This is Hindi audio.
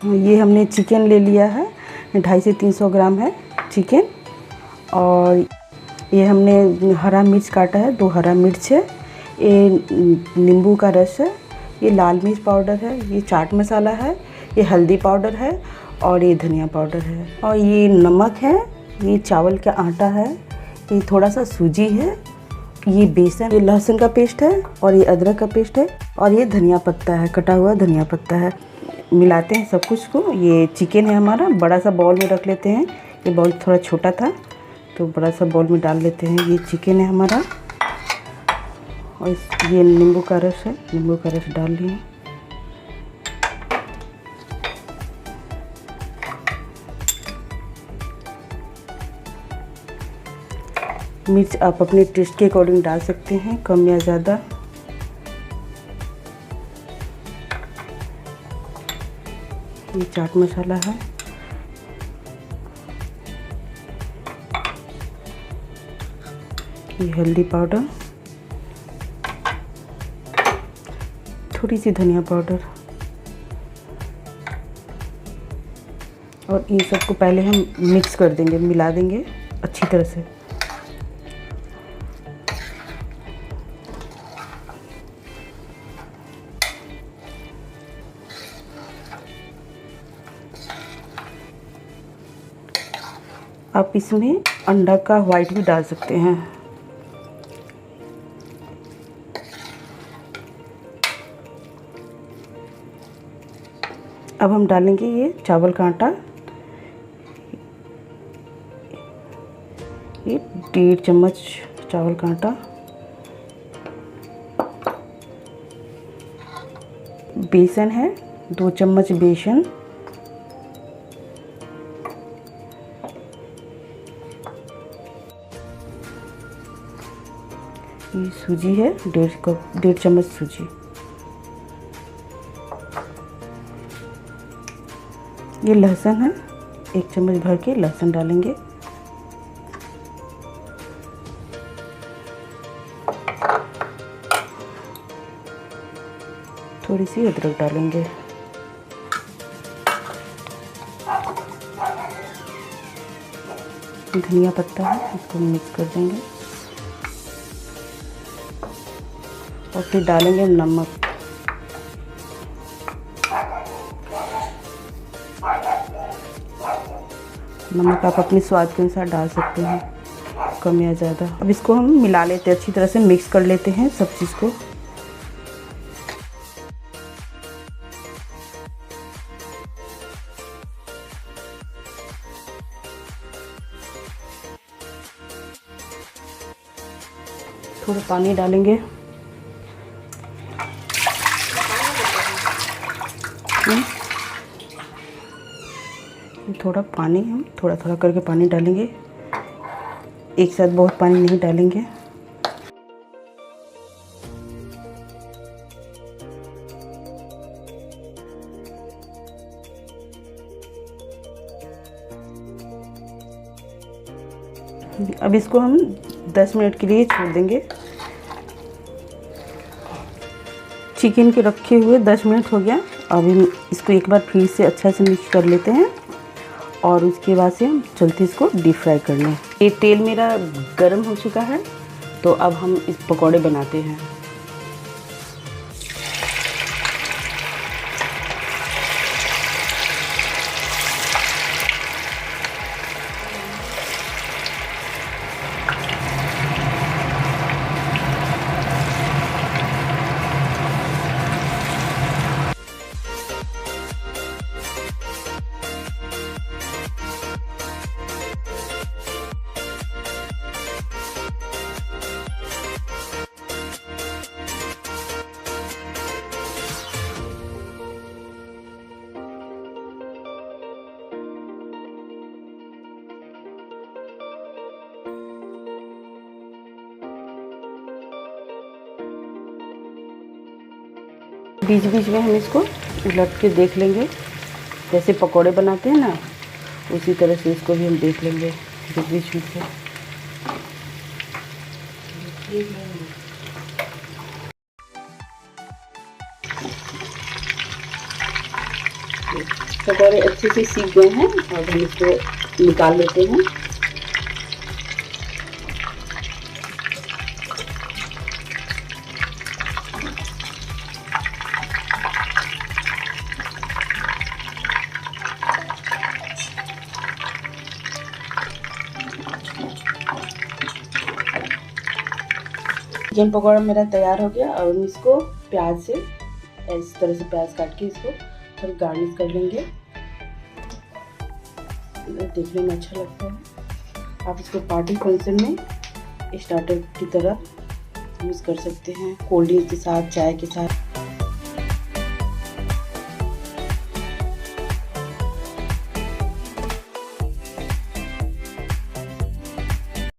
ये हमने चिकन ले लिया है, 250 से 300 ग्राम है चिकन। और ये हमने हरा मिर्च काटा है, 2 हरा मिर्च है, ये नींबू का रस है, ये लाल मिर्च पाउडर है, ये चाट मसाला है, ये हल्दी पाउडर है और ये धनिया पाउडर है। और ये नमक है, ये चावल का आटा है, ये थोड़ा सा सूजी है, ये बेसन, ये लहसुन का पेस्ट है और ये अदरक का पेस्ट है और ये धनिया पत्ता है, कटा हुआ धनिया पत्ता है। मिलाते हैं सब कुछ को। ये चिकन है हमारा, बड़ा सा बाउल में रख लेते हैं, ये बाउल थोड़ा छोटा था तो बड़ा सा बाउल में डाल लेते हैं। ये चिकन है हमारा और ये नींबू का रस है, नींबू का रस डाल लिए। मिर्च आप अपने टेस्ट के अकॉर्डिंग डाल सकते हैं, कम या ज़्यादा। ये चाट मसाला है, ये हल्दी पाउडर, थोड़ी सी धनिया पाउडर और इन सबको पहले हम मिक्स कर देंगे, मिला देंगे अच्छी तरह से। आप इसमें अंडा का वाइट भी डाल सकते हैं। अब हम डालेंगे ये चावल का आटा, ये 1.5 चम्मच चावल का आटा, बेसन है 2 चम्मच बेसन, ये सूजी है 1.5 चम्मच सूजी, ये लहसुन है 1 चम्मच भर के लहसुन डालेंगे, थोड़ी सी अदरक डालेंगे, धनिया पत्ता है इसको मिक्स कर देंगे और फिर डालेंगे नमक। नमक आप अपने स्वाद के अनुसार डाल सकते हैं, कम या ज़्यादा। अब इसको हम मिला लेते हैं, अच्छी तरह से मिक्स कर लेते हैं सब चीज़ को। थोड़ा पानी डालेंगे, थोड़ा पानी, हम थोड़ा थोड़ा करके पानी डालेंगे, एक साथ बहुत पानी नहीं डालेंगे। अब इसको हम 10 मिनट के लिए छोड़ देंगे। चिकन के रखे हुए 10 मिनट हो गया। अब इसको एक बार फिर से अच्छा से मिक्स कर लेते हैं और उसके बाद से हम चलते इसको डीप फ्राई करने। ये तेल मेरा गर्म हो चुका है तो अब हम इस पकौड़े बनाते हैं। बीच बीच में हम इसको उलट के देख लेंगे, जैसे पकोड़े बनाते हैं ना उसी तरह से इसको भी हम देख लेंगे बीच बीच में से। पकौड़े अच्छे से सीख गए हैं और हम इसको निकाल लेते हैं। चिकन पकौड़ा मेरा तैयार हो गया। अब हम इसको प्याज से इस तरह से प्याज काट के इसको थोड़ी गार्निश कर लेंगे। देखने में अच्छा लगता है। आप इसको पार्टी फंक्शन में स्टार्टर की तरह यूज़ कर सकते हैं, कोल्ड ड्रिंक के साथ, चाय के साथ।